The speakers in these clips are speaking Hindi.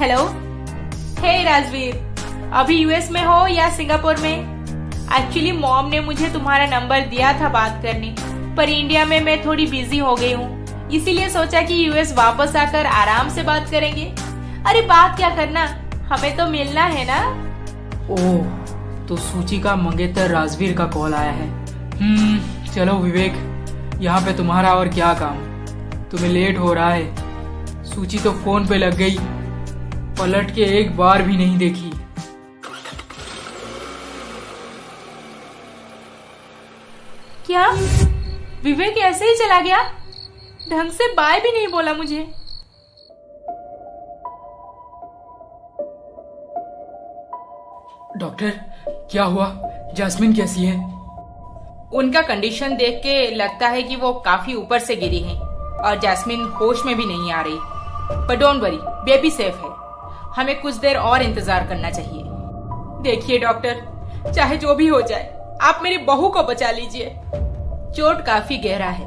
हेलो। हे राजवीर, अभी यूएस में हो या सिंगापुर में? एक्चुअली मॉम ने मुझे तुम्हारा नंबर दिया था बात करने, पर इंडिया में मैं थोड़ी बिजी हो गई हूँ, इसीलिए सोचा कि यूएस वापस आकर आराम से बात करेंगे। अरे बात क्या करना, हमें तो मिलना है ना। ओह, तो सूची का मंगेतर राजवीर का कॉल आया है। चलो विवेक, यहाँ पे तुम्हारा और क्या काम, तुम्हें लेट हो रहा है। सूची तो फोन पे लग गई, पलट के एक बार भी नहीं देखी। क्या विवेक ऐसे ही चला गया? ढंग से बाय भी नहीं बोला मुझे। डॉक्टर, क्या हुआ? जैस्मिन कैसी है? उनका कंडीशन देख के लगता है कि वो काफी ऊपर से गिरी हैं और जैस्मिन होश में भी नहीं आ रही। पर डोंट वरी, बेबी सेफ है। हमें कुछ देर और इंतजार करना चाहिए। देखिए डॉक्टर, चाहे जो भी हो जाए, आप मेरी बहू को बचा लीजिए। चोट काफी गहरा है,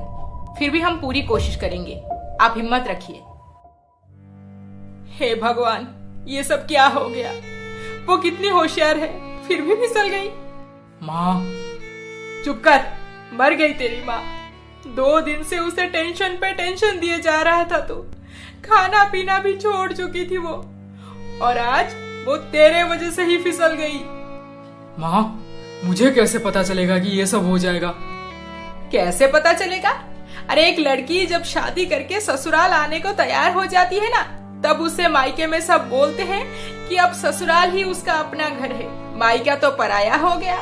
फिर भी हम पूरी कोशिश करेंगे। आप हिम्मत रखिए। हे भगवान, ये सब क्या हो गया? वो कितनी होशियार है, फिर भी फिसल गई। माँ, चुप कर, मर गई तेरी माँ। 2 दिन से उसे टेंशन पे टेंशन दिए जा रहा था तू। खाना पीना भी छोड़ चुकी थी वो, और आज वो तेरे वजह से ही फिसल गई। माँ, मुझे कैसे पता चलेगा कि ये सब हो जाएगा? कैसे पता चलेगा? अरे एक लड़की जब शादी करके ससुराल आने को तैयार हो जाती है ना, तब उसे मायके में सब बोलते हैं कि अब ससुराल ही उसका अपना घर है। मायका तो पराया हो गया,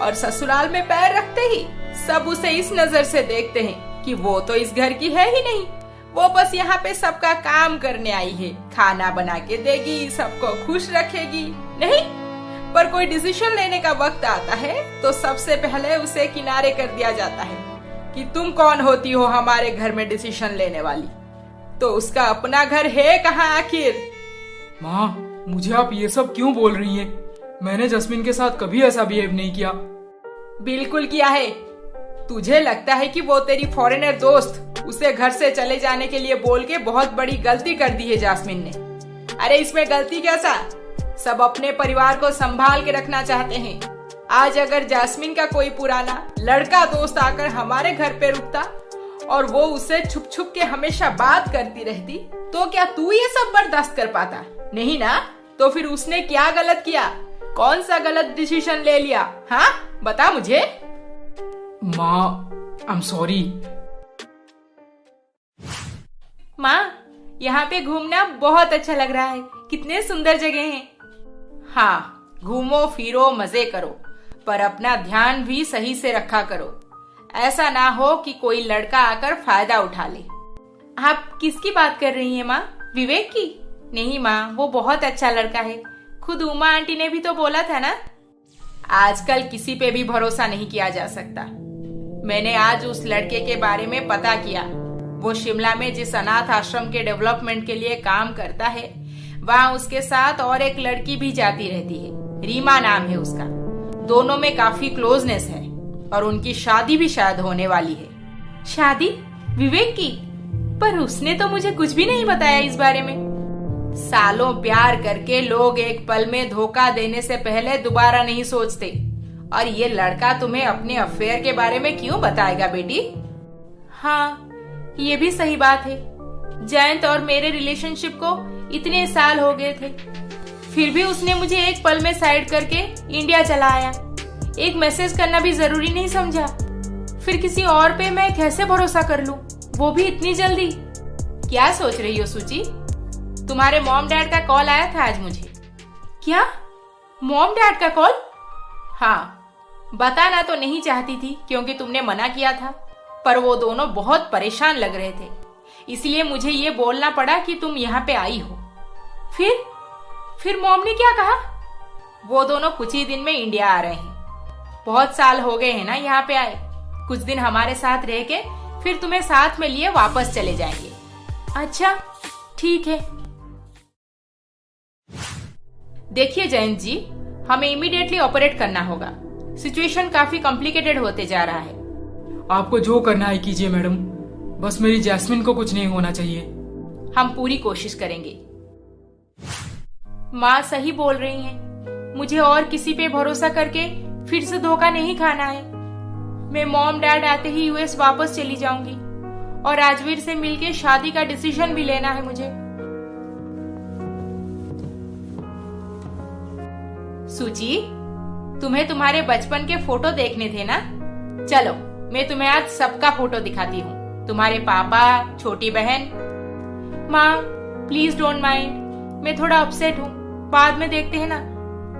और ससुराल में पैर रखते ही सब उसे इस नजर से देखते हैं कि वो तो इस घर की है ही नहीं। वो बस यहाँ पे सबका काम करने आई है, खाना बना के देगी, सबको खुश रखेगी। नहीं, पर कोई डिसीजन लेने का वक्त आता है तो सबसे पहले उसे किनारे कर दिया जाता है कि तुम कौन होती हो हमारे घर में डिसीजन लेने वाली? तो उसका अपना घर है कहाँ आखिर? माँ, मुझे आप ये सब क्यों बोल रही हैं? मैंने जस्मिन के साथ कभी ऐसा बिहेव नहीं किया। बिल्कुल किया है। तुझे लगता है कि वो तेरी फॉरेनर दोस्त उसे घर से चले जाने के लिए बोल के बहुत बड़ी गलती कर दी है जैस्मिन ने। अरे इसमें गलती कैसा? सब अपने परिवार को संभाल के रखना चाहते हैं। आज अगर जैस्मिन का कोई पुराना लड़का दोस्त आकर हमारे घर पे रुकता और वो उसे छुप छुप के हमेशा बात करती रहती, तो क्या तू ये सब बर्दाश्त कर पाता? नहीं ना। तो फिर उसने क्या गलत किया? कौन सा गलत डिसीजन ले लिया? हाँ, बता मुझे। माँ, आई एम सॉरी। माँ, यहाँ पे घूमना बहुत अच्छा लग रहा है। कितने सुंदर जगह हैं। हाँ, घूमो फिरो, मजे करो, पर अपना ध्यान भी सही से रखा करो। ऐसा ना हो कि कोई लड़का आकर फायदा उठा ले। आप किसकी बात कर रही हैं माँ? विवेक की? नहीं माँ, वो बहुत अच्छा लड़का है। खुद उमा आंटी ने भी तो बोला था ना। आजकल किसी पे भी भरोसा नहीं किया जा सकता। मैंने आज उस लड़के के बारे में पता किया। वो शिमला में जिस अनाथ आश्रम के डेवलपमेंट के लिए काम करता है, वहाँ उसके साथ और एक लड़की भी जाती रहती है। रीमा नाम है उसका। दोनों में काफी क्लोजनेस है और उनकी शादी भी शायद होने वाली है। शादी विवेक की? पर उसने तो मुझे कुछ भी नहीं बताया इस बारे में। सालों प्यार करके लोग एक पल में धोखा देने से पहले दोबारा नहीं सोचते। और ये लड़का तुम्हें अपने अफेयर के बारे में क्यों बताएगा बेटी? हाँ, ये भी सही बात है। जयंत और मेरे रिलेशनशिप को इतने साल हो गए थे, फिर भी उसने मुझे एक पल में साइड करके इंडिया चला आया। एक मैसेज करना भी जरूरी नहीं समझा। फिर किसी और पे मैं कैसे भरोसा कर लूं, वो भी इतनी जल्दी? क्या सोच रही हो सूची? तुम्हारे मॉम डैड का कॉल आया था आज मुझे। क्या? मॉम डैड का कॉल? हाँ, बताना तो नहीं चाहती थी क्योंकि तुमने मना किया था, पर वो दोनों बहुत परेशान लग रहे थे, इसलिए मुझे ये बोलना पड़ा कि तुम यहाँ पे आई हो। फिर मॉम ने क्या कहा? वो दोनों कुछ ही दिन में इंडिया आ रहे हैं। बहुत साल हो गए हैं ना यहाँ पे आए। कुछ दिन हमारे साथ रह के फिर तुम्हें साथ में लिए वापस चले जाएंगे। अच्छा, ठीक है। देखिए जयंत जी, हमें इमीडिएटली ऑपरेट करना होगा। सिचुएशन काफी कॉम्प्लिकेटेड होते जा रहा है। आपको जो करना है कीजिए मैडम, बस मेरी जैस्मिन को कुछ नहीं होना चाहिए। हम पूरी कोशिश करेंगे। माँ सही बोल रही हैं। मुझे और किसी पे भरोसा करके फिर से धोखा नहीं खाना है। मैं मॉम डैड आते ही यूएस वापस चली जाऊंगी और राजवीर से मिलके शादी का डिसीजन भी लेना है मुझे। सूची, तुम्हें तुम्हारे बचपन के फोटो देखने थे ना? चलो मैं तुम्हें आज सबका फोटो दिखाती हूँ। तुम्हारे पापा, छोटी बहन। माँ प्लीज डोंट माइंड, मैं थोड़ा अपसेट हूँ, बाद में देखते हैं ना।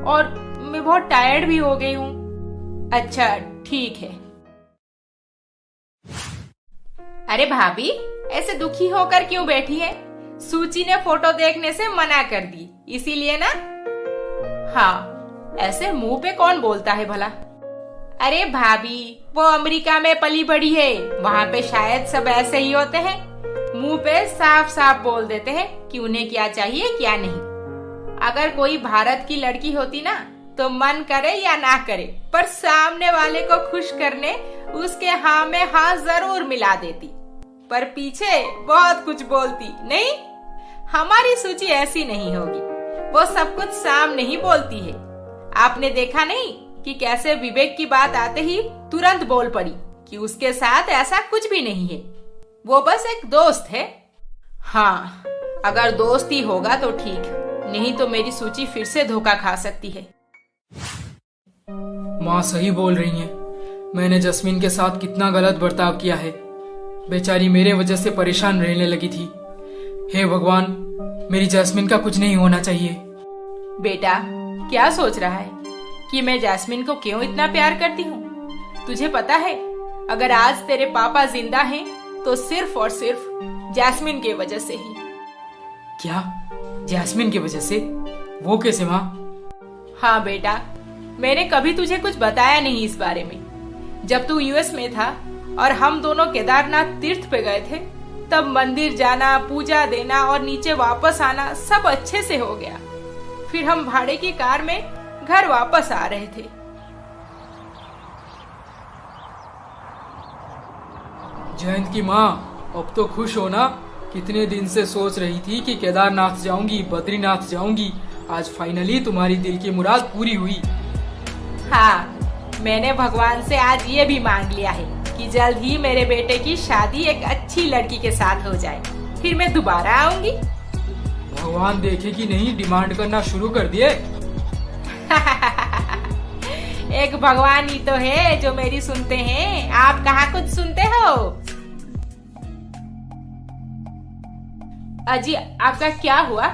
और मैं बहुत टायर्ड भी हो गई हूँ। अच्छा ठीक है। अरे भाभी, ऐसे दुखी होकर क्यों बैठी है? सूची ने फोटो देखने से मना कर दी, इसीलिए ना? हाँ, ऐसे मुंह पे कौन बोलता है भला? अरे भाभी, वो अमेरिका में पली बड़ी है, वहाँ पे शायद सब ऐसे ही होते हैं। मुंह पे साफ साफ बोल देते हैं कि उन्हें क्या चाहिए क्या नहीं। अगर कोई भारत की लड़की होती ना तो मन करे या ना करे, पर सामने वाले को खुश करने उसके हाँ में हाँ जरूर मिला देती, पर पीछे बहुत कुछ बोलती नहीं। हमारी सूची ऐसी नहीं होगी, वो सब कुछ सामने ही बोलती है। आपने देखा नहीं कि कैसे विवेक की बात आते ही तुरंत बोल पड़ी कि उसके साथ ऐसा कुछ भी नहीं है, वो बस एक दोस्त है। हाँ, अगर दोस्त ही होगा तो ठीक, नहीं तो मेरी सूची फिर से धोखा खा सकती है। माँ सही बोल रही हैं। मैंने जस्मीन के साथ कितना गलत बर्ताव किया है। बेचारी मेरे वजह से परेशान रहने लगी थी। हे भगवान, मेरी जैस्मिन का कुछ नहीं होना चाहिए। बेटा, क्या सोच रहा है कि मैं जैस्मिन को क्यों इतना प्यार करती हूँ? तुझे पता है, अगर आज तेरे पापा जिंदा हैं तो सिर्फ और सिर्फ जैस्मिन के वजह से ही। क्या? जैस्मिन की वजह से? वो कैसे माँ? हाँ बेटा, मैंने कभी तुझे कुछ बताया नहीं इस बारे में। जब तू यूएस में था और हम दोनों केदारनाथ तीर्थ पे गए थे, तब मंदिर जाना, पूजा देना और नीचे वापस आना सब अच्छे से हो गया। फिर हम भाड़े की कार में घर वापस आ रहे थे। जयंत की माँ, अब तो खुश हो ना? कितने दिन से सोच रही थी कि केदारनाथ जाऊंगी, बद्रीनाथ जाऊंगी। आज फाइनली तुम्हारी दिल की मुराद पूरी हुई। हाँ, मैंने भगवान से आज ये भी मांग लिया है कि जल्द ही मेरे बेटे की शादी एक अच्छी लड़की के साथ हो जाए, फिर मैं दोबारा आऊंगी। भगवान देखे कि नहीं डिमांड करना शुरू कर दिए। एक भगवान ही तो है जो मेरी सुनते हैं, आप कहाँ कुछ सुनते हो? अजी, आपका क्या हुआ?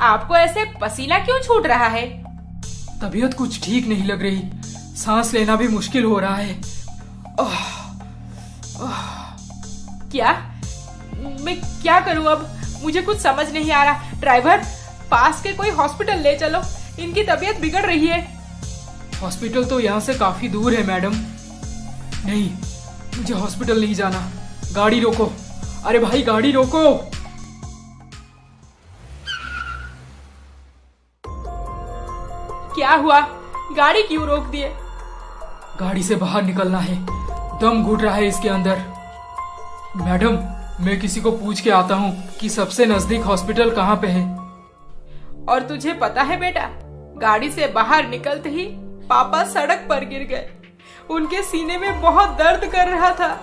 आपको ऐसे पसीना क्यों छूट रहा है? तबीयत कुछ ठीक नहीं लग रही, सांस लेना भी मुश्किल हो रहा है। क्या? मैं क्या करूं अब? मुझे कुछ समझ नहीं आ रहा। ड्राइवर, पास के कोई हॉस्पिटल ले चलो, इनकी तबीयत बिगड़ रही है। हॉस्पिटल तो यहाँ से काफी दूर है मैडम। नहीं, मुझे हॉस्पिटल नहीं जाना। गाड़ी रोको। अरे भाई, गाड़ी रोको। क्या हुआ? गाड़ी क्यों रोक दिए? गाड़ी से बाहर निकलना है, दम घुट रहा है इसके अंदर। मैडम, मैं किसी को पूछ के आता हूँ कि सबसे नजदीक हॉस्पिटल कहाँ पे है। और तुझे पता है बेटा, गाड़ी से बाहर निकलते ही पापा सड़क पर गिर गए। उनके सीने में बहुत दर्द कर रहा था।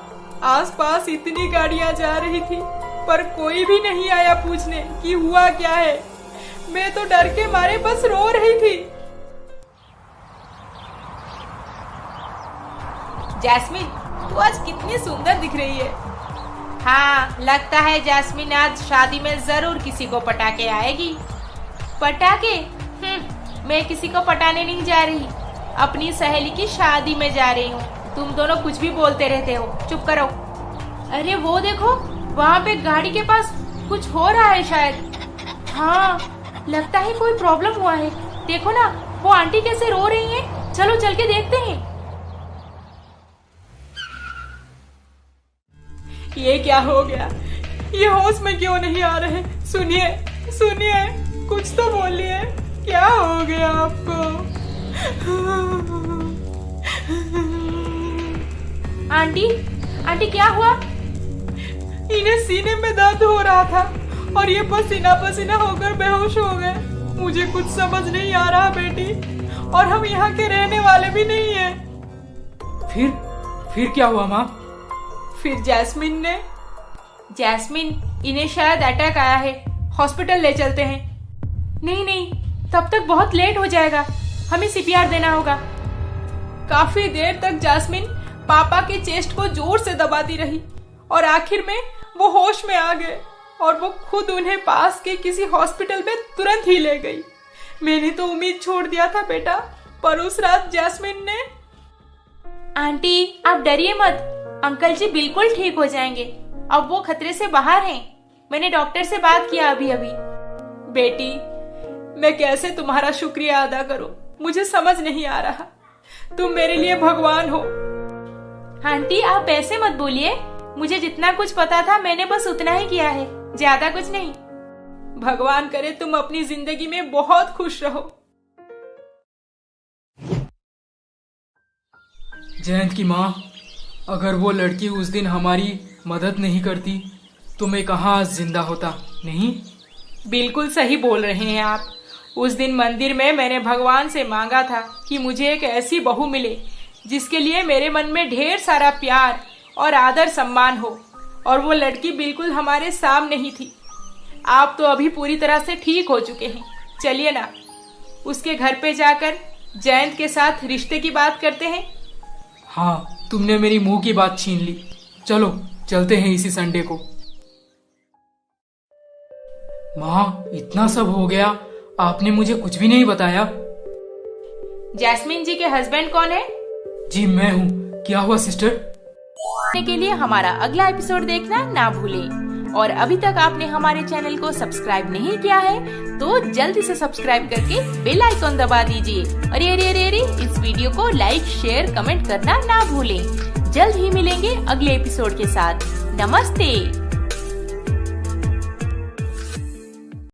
आसपास इतनी गाड़ियां जा रही थी, पर कोई भी नहीं आया पूछने कि हुआ क्या है। मैं तो डर के मारे बस रो रही थी। जैस्मिन, तू आज कितनी सुंदर दिख रही है। हाँ, लगता है जैस्मिन आज शादी में जरूर किसी को पटा के आएगी। पटाके? मैं किसी को पटाने नहीं जा रही, अपनी सहेली की शादी में जा रही हूँ। तुम दोनों कुछ भी बोलते रहते हो, चुप करो। अरे वो देखो, वहाँ पे गाड़ी के पास कुछ हो रहा है शायद। हाँ, लगता है कोई प्रॉब्लम हुआ है। देखो ना, वो आंटी कैसे रो रही हैं। चलो चल के देखते हैं। ये क्या हो गया? ये होश में क्यों नहीं आ रहे? सुनिए, सुनिए, कुछ तो बोलिए। क्या हो गया आपको? आंटी, आंटी क्या हुआ? इन्हें सीने में दर्द हो रहा था और ये पसीना पसीना होकर बेहोश हो गए। मुझे कुछ समझ नहीं आ रहा बेटी, और हम यहाँ के रहने वाले भी नहीं हैं। फिर क्या हुआ माँ? फिर जैस्मिन, इन्हें शायद अटैक आया है, हॉस्पिटल ले चलते हैं। नहीं, तब तक बहुत लेट हो जाएगा, हमें सीपीआर देना होगा। काफी देर तक जैस्मिन पापा के चेस्ट को जोर से दबाती रही और आखिर में वो होश में आ गए और वो खुद उन्हें पास के किसी हॉस्पिटल में तुरंत ही ले गई। मैंने तो उम्मीद छोड़ दिया था बेटा, पर उस रात जैस्मिन ने। आंटी आप डरिए मत, अंकल जी बिल्कुल ठीक हो जाएंगे, अब वो खतरे से बाहर हैं। मैंने डॉक्टर से बात किया अभी। बेटी, मैं कैसे तुम्हारा शुक्रिया अदा करूं, मुझे समझ नहीं आ रहा। तुम मेरे लिए भगवान हो। आंटी आप ऐसे मत बोलिए, मुझे जितना कुछ पता था मैंने बस उतना ही किया है, ज्यादा कुछ नहीं। भगवान करे तुम अपनी जिंदगी में बहुत खुश रहो। जयंत की माँ, अगर वो लड़की उस दिन हमारी मदद नहीं करती तो मैं कहाँ आज जिंदा होता। नहीं, बिल्कुल सही बोल रहे हैं आप। उस दिन मंदिर में मैंने भगवान से मांगा था कि मुझे एक ऐसी बहू मिले जिसके लिए मेरे मन में ढेर सारा प्यार और आदर सम्मान हो, और वो लड़की बिल्कुल हमारे सामने ही थी। आप तो अभी पूरी तरह से ठीक हो चुके हैं, चलिए ना उसके घर पे जाकर जयंत के साथ रिश्ते की बात करते हैं। हाँ, तुमने मेरी मुंह की बात छीन ली। चलो चलते हैं इसी संडे को। माँ, इतना सब हो गया, आपने मुझे कुछ भी नहीं बताया। जैस्मिन जी के हस्बैंड कौन है? जी मैं हूँ। क्या हुआ सिस्टर? के लिए हमारा अगला एपिसोड देखना ना भूलें, और अभी तक आपने हमारे चैनल को सब्सक्राइब नहीं किया है तो जल्दी से सब्सक्राइब करके बेल आइकॉन दबा दीजिए। अरे इस वीडियो को लाइक, शेयर, कमेंट करना ना भूलें। जल्द ही मिलेंगे अगले एपिसोड के साथ। नमस्ते।